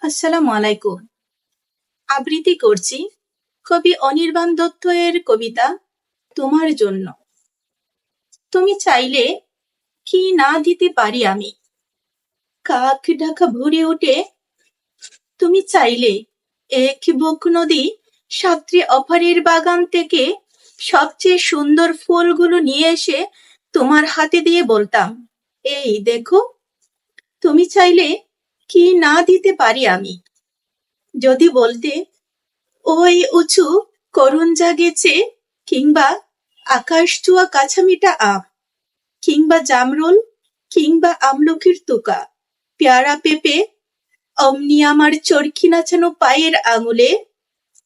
আসসালামু আলাইকুম। আবৃত্তি করছি কবি অনির্বাণ দত্ত এর কবিতা তোমার জন্য। তুমি চাইলে কি না দিতে পারি আমি। কাক ডাকা ভরে ওঠে, তুমি চাইলে এক বুক নদী সাত্রী অফারের বাগান থেকে সবচেয়ে সুন্দর ফুলগুলো নিয়ে এসে তোমার হাতে দিয়ে বলতাম, এই দেখো। তুমি চাইলে কি না দিতে পারি আমি। যদি বলতে, ওই উঁচু করুণ জাগেছে, কিংবা আকাশ ছোঁয়া কাছামিটা আম, কিংবা জামরুল, কিংবা আমলকির তুকা, পেয়ারা পেঁপে, অমনি আমার চরকি নাচানো পায়ের আঙুলে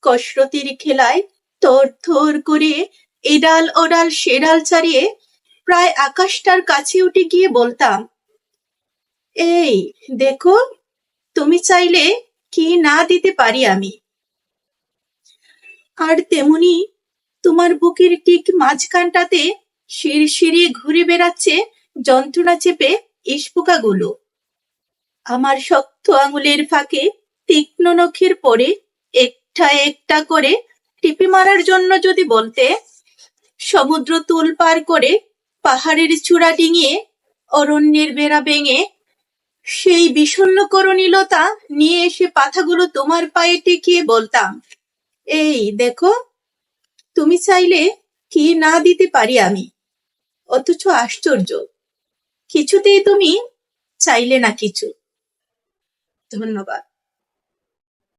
কসরতের খেলায় থর থর করে এডাল ওডাল সেডাল ছাড়িয়ে প্রায় আকাশটার কাছে উঠে গিয়ে বলতাম, এই দেখো। তুমি চাইলে কি না দিতে পারি আমি। আর তেমনি তোমার বুকের ঠিক মাঝখানটাতে শিরশিরে ঘুরে বেড়াচ্ছে যন্ত্রণা চেপে ইস্পোকাগুলো। আমার শক্ত আঙুলের ফাঁকে তীক্ষ্ণ নখের পরে একটা একটা করে টিপে মারার জন্য যদি বলতে, সমুদ্র তুল পার করে পাহাড়ের চূড়া ডিঙিয়ে অরণ্যের বেড়া ভেঙে সেই বিষণ্ণ করণীলতা নিয়ে এসে পাতাগুলো তোমার পায়ে টেকিয়ে বলতাম, এই দেখো। তুমি চাইলে কি না দিতে পারি আমি। অথচ আশ্চর্য, কিছুতেই তুমি চাইলে না কিছু। ধন্যবাদ।